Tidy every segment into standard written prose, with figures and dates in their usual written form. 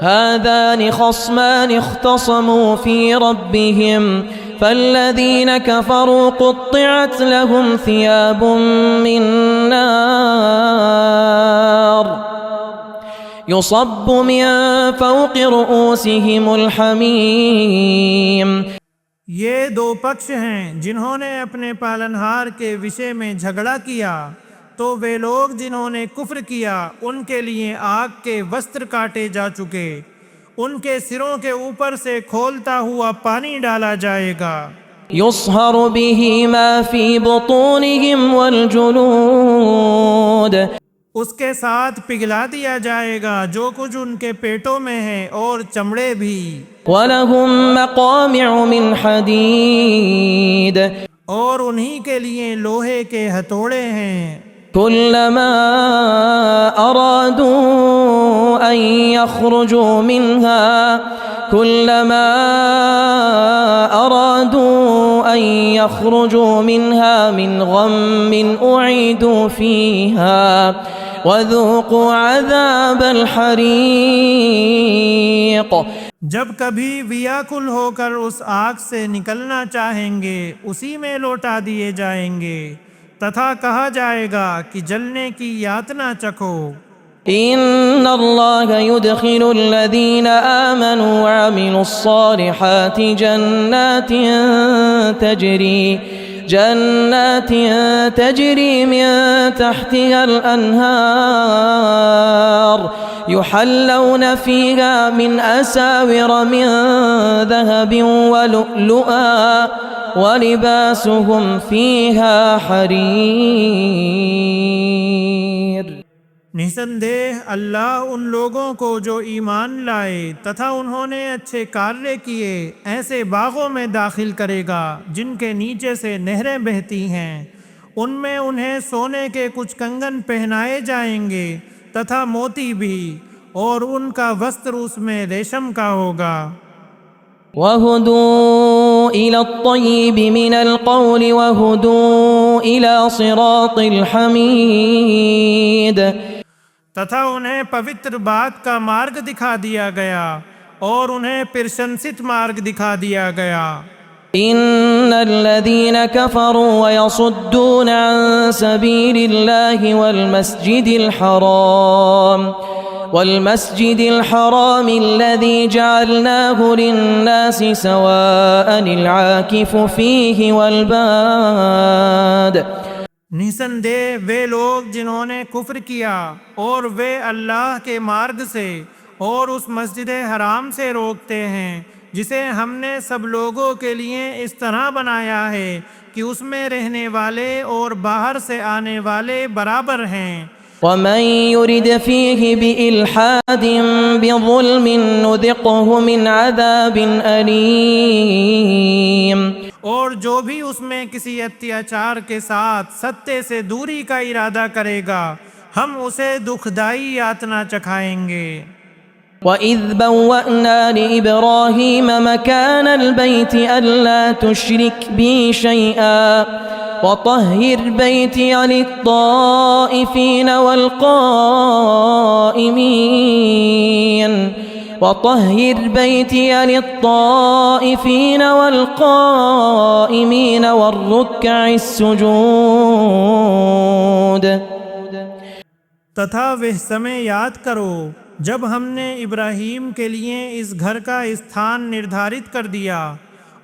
हादानि खस्मानि इख्तसमू फी रब्बिहिम फल्लज़ीन कफ़रू क़ुत्तिअत लहुम थियाबुम मिन नार युसब्बु मिन फ़ौक़ि रुऊसिहिमुल हमीम। ये दो पक्ष हैं जिन्होंने अपने पालनहार के विषय में झगड़ा किया, तो वे लोग जिन्होंने कुफ्र किया उनके लिए आग के वस्त्र काटे जा चुके, उनके सिरों के ऊपर से खोलता हुआ पानी डाला जाएगा। युस्हरु बिही मा फी बुतूनिहिम वल जुलूद, उसके साथ पिघला दिया जाएगा जो कुछ उनके पेटों में है और चमड़े भी। वलहुम मक़ामिअ मिन हदीद, और उन्हीं के लिए लोहे के हथौड़े हैं। कुल्लमा अरादू अन यख़रुजू मिन्हा कुल्लमा अरादू अन यख़रुजू मिन्हा मिन गम्मिन उईदू फ़ीहा वज़ूक़ू अज़ाबल हरीक़। जब कभी व्याकुल होकर उस आग से निकलना चाहेंगे उसी में लौटा दिए जाएंगे, तथा कहा जाएगा कि जलने की यातना चखो। इन्नल्लाह युदखिलुल्लज़ीना आमनू व अमिलुस्सालिहाति जन्नातिन तजरी मिन तहतिहल अन्हार युहल्लौन फ़ीहा मिन असाविर मिन ज़हबिन व लुअलुआ वलिबासुहुम फ़ीहा हरीर। निसंदेह अल्लाह उन लोगों को जो ईमान लाए तथा उन्होंने अच्छे कार्य किए ऐसे बागों में दाखिल करेगा जिनके नीचे से नहरें बहती हैं, उनमें उन्हें सोने के कुछ कंगन पहनाए जाएंगे तथा मोती भी, और उनका वस्त्र उसमें रेशम का होगा। वहुदू इलत्तय्यिबि मिनल क़ौलि वहुदू इला सिरातिल हमीद, तथा उन्हें पवित्र बात का मार्ग दिखा दिया गया और उन्हें प्रशंसित मार्ग दिखा दिया गया। इन्नल्लज़ीन कफ़रू व यसुद्दून अन सबीलिल्लाहि वल्मस्जिदिल हराम अल्लज़ी जअलनाहु लिन्नासि सवाअनिल आकिफु फ़ीहि वल्बाद। निसंदेह वे लोग जिन्होंने कुफ्र किया और वे अल्लाह के मार्ग से और उस मस्जिद हराम से रोकते हैं जिसे हमने सब लोगों के लिए इस तरह बनाया है कि उसमें रहने वाले और बाहर से आने वाले बराबर हैं। वमन युरिद फ़ीहि बिइल्हादिन बिज़ुल्मिन नुज़िक़हु मिन अज़ाबिन अलीम, और जो भी उसमें किसी अत्याचार के साथ सत्य से दूरी का इरादा करेगा हम उसे दुखदाई यातना चखाएंगे। वइज़ बव्वअना लिइब्राहीम मकानल बैति अल्ला तुश्रिक बी शैआ वतह्हिर बैति लित्ताइफीन वल्क़ाइमीन वतह्हिर बैति लित्ताइफीन वल्क़ाइमीन वर्रुक्अइस्सुजूद। तथा वह समय याद करो जब हमने इब्राहीम के लिए इस घर का स्थान निर्धारित कर दिया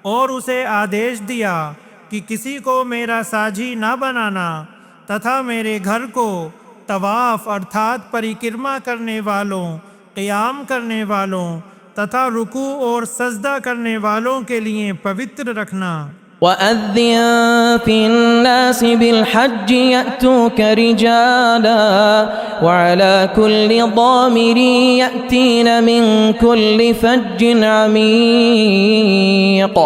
और उसे आदेश दिया कि किसी को मेरा साझी न बनाना, तथा मेरे घर को तवाफ अर्थात परिक्रमा करने वालों, क़ियाम करने वालों तथा रुकू और सजदा करने वालों के लिए पवित्र रखना। वअज़्ज़िन फ़िन्नासि बिलहज्जि यअतूक रिजाला वअला कुल्लि ज़ामिरिन यअतीन मिन कुल्लि फ़ज्जिन अमीक़।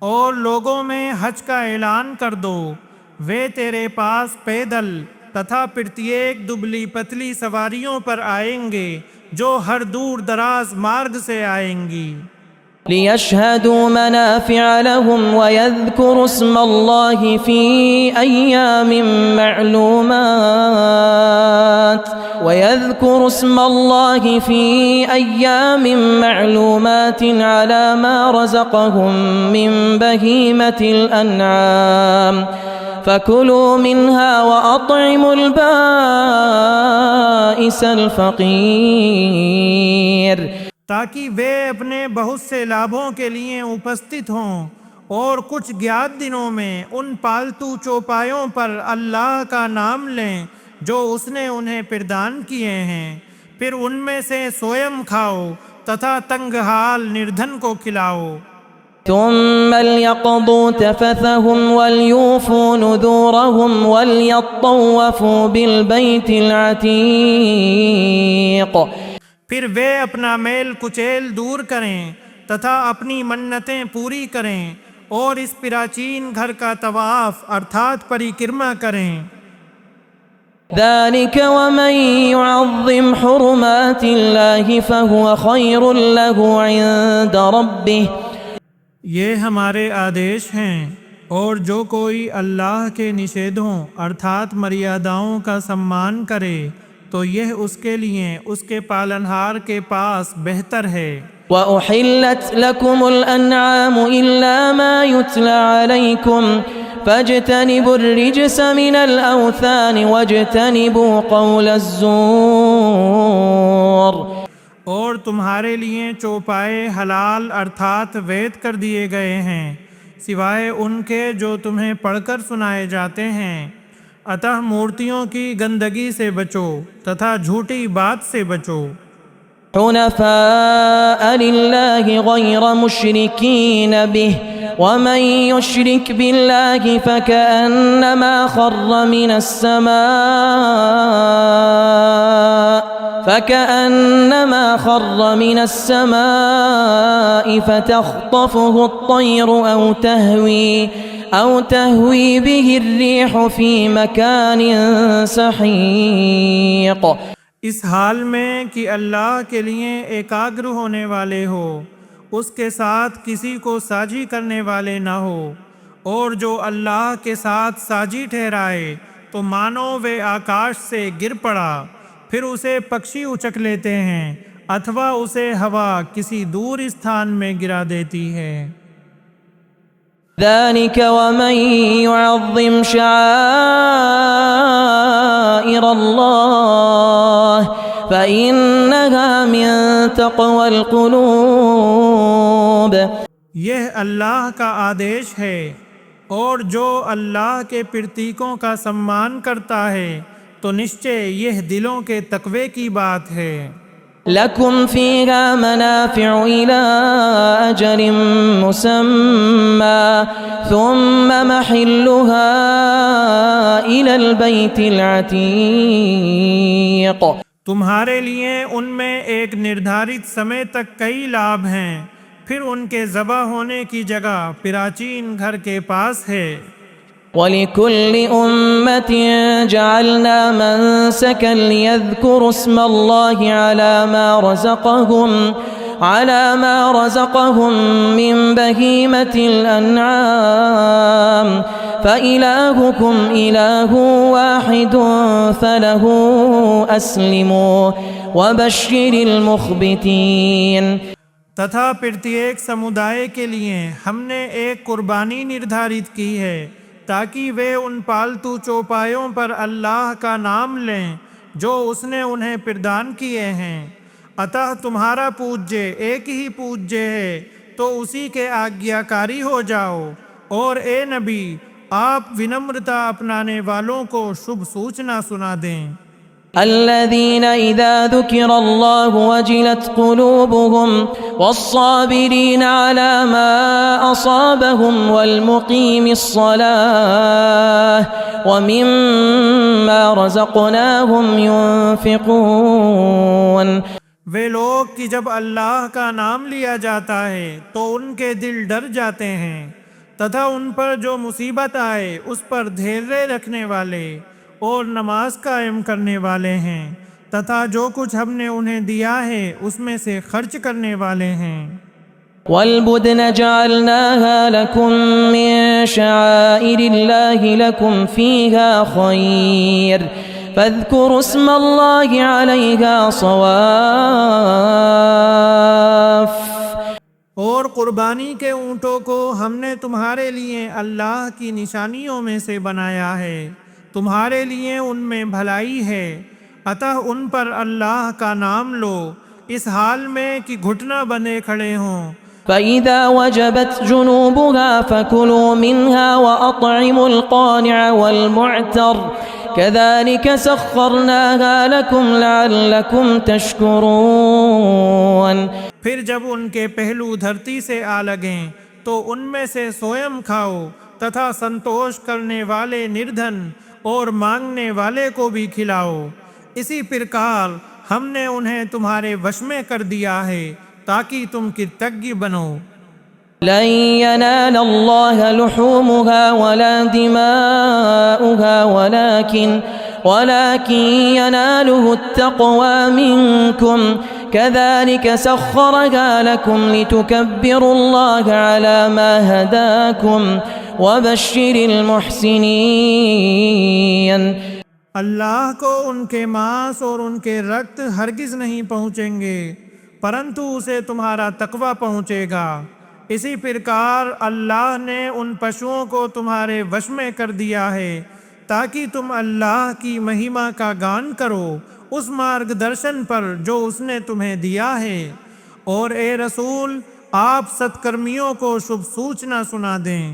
और लोगों में हज का ऐलान कर दो, वे तेरे पास पैदल तथा प्रत्येक दुबली पतली सवारियों पर आएंगे जो हर दूर दराज मार्ग से आएंगी। लियशहदू मनाफ़िअ लहुम वयज़कुरु इस्मल्लाहि फ़ी अय्यामिन मअलूमात ويذكر اسم الله في أيام معلومات على ما رزقهم من بهيمة الأنعام فكلوا منها وأطعموا البائس الفقير ताकि वे अपने बहुत से लाभों के लिए उपस्थित हों और कुछ ज्ञात दिनों में उन पालतू चौपायों पर अल्लाह का नाम लें जो उसने उन्हें प्रदान किए हैं, फिर उनमें से स्वयं खाओ तथा तंगहाल निर्धन को खिलाओ। ثم ليقضوا تفثهم وليوفوا نذورهم وليطوفوا بالبيت العتيق फिर वे अपना मेल कुचेल दूर करें तथा अपनी मन्नतें पूरी करें और इस प्राचीन घर का तवाफ अर्थात परिक्रमा करें। ذلك ومن يعظم حرمات الله فهو خير له عند ربه ये हमारे आदेश हैं और जो कोई अल्लाह के निषेधों अर्थात मर्यादाओं का सम्मान करे तो यह उसके लिए उसके पालनहार के पास बेहतर है। وأحلت لكم الأنعام إلا ما يتلى عليكم فاجتنبوا الرجس من الأوثان واجتنبوا قول الزور और तुम्हारे लिए चौपाए हलाल अर्थात वैध कर दिए गए हैं सिवाय उनके जो तुम्हें पढ़कर सुनाए जाते हैं, अतः मूर्तियों की गंदगी से बचो तथा झूठी बात से बचो। حنفاء لله غير مشركين به ومن يشرك بالله فكأنما خر من السماء فتخطفه الطير أو تهوي به الريح في مكان سحيق इस हाल में कि अल्लाह के लिए एकाग्र होने वाले हो, उसके साथ किसी को साझी करने वाले न हो, और जो अल्लाह के साथ साझी ठहराए तो मानो वे आकाश से गिर पड़ा, फिर उसे पक्षी उचक लेते हैं अथवा उसे हवा किसी दूर स्थान में गिरा देती है। ذلك ومن يعظم شعائر الله فإنها من تقوى القلوب यह अल्लाह का आदेश है और जो अल्लाह के प्रतीकों का सम्मान करता है तो निश्चय यह दिलों के तकवे की बात है। لكم فيها منافع إلى أجل مسمى ثم محلها إلى البيت العتيق तुम्हारे लिए उनमें एक निर्धारित समय तक कई लाभ हैं, फिर उनके ज़बा होने की जगह प्राचीन घर के पास है। ولكل أمة جعلنا منسكا ليذكروا اسم الله على ما رزقهم من بهيمة الأنعام فإلهكم إله واحد فله أسلموا وبشر المخبتين तथा प्रत्येक समुदाय के लिए हमने एक कुर्बानी निर्धारित की है ताकि वे उन पालतू चौपायों पर अल्लाह का नाम लें जो उसने उन्हें प्रदान किए हैं। अतः तुम्हारा पूज्य एक ही पूज्य है तो उसी के आज्ञाकारी हो जाओ, और ए नबी आप विनम्रता अपनाने वालों को शुभ सूचना सुना दें। الذين إذا ذكر الله وجلت قلوبهم والصابرين على ما أصابهم والمقيم الصلاة ومما رزقناهم ينفقون वे लोग कि जब अल्लाह का नाम लिया जाता है तो उनके दिल डर जाते हैं तथा उन पर जो मुसीबत आए उस पर धैर्य रखने वाले और नमाज कायम करने वाले हैं तथा जो कुछ हमने उन्हें दिया है उसमें से खर्च करने वाले हैं। والبدن جعلناها لكم من شعائر الله لكم فيها خير فاذكروا اسم الله عليها صواف। और कुर्बानी के ऊँटों को हमने तुम्हारे लिए अल्लाह की निशानियों में से बनाया है, तुम्हारे लिए उनमें भलाई है, अतः उन पर अल्लाह का नाम लो इस हाल में कि घुटना बने खड़े हों। فإذا وجبت جنوبها فكلوا منها وأطعموا القانع والمعتر كذلك سخرناها لكم لعلكم تشكرون। फिर जब उनके पहलू धरती से आ लगें तो उनमें से स्वयं खाओ तथा संतोष करने वाले निर्धन और मांगने वाले को भी खिलाओ। इसी प्रकार हमने उन्हें तुम्हारे वश में कर दिया है ताकि तुम कृतज्ञ बनो। لن ينال الله لحومها ولا دماؤها ولكن يناله التقوى منكم كذلك سخرها لكم لتكبروا الله على ما هداكم وبشر المحسنين। अल्लाह को उनके मांस और उनके रक्त हरगिज नहीं पहुँचेंगे परंतु उसे तुम्हारा तकवा पहुँचेगा। इसी प्रकार अल्लाह ने उन पशुओं को तुम्हारे वश में कर दिया है ताकि तुम अल्लाह की महिमा का गान करो उस मार्गदर्शन पर जो उसने तुम्हें दिया है। और ए रसूल, आप सत्कर्मियों को शुभ सूचना सुना दें।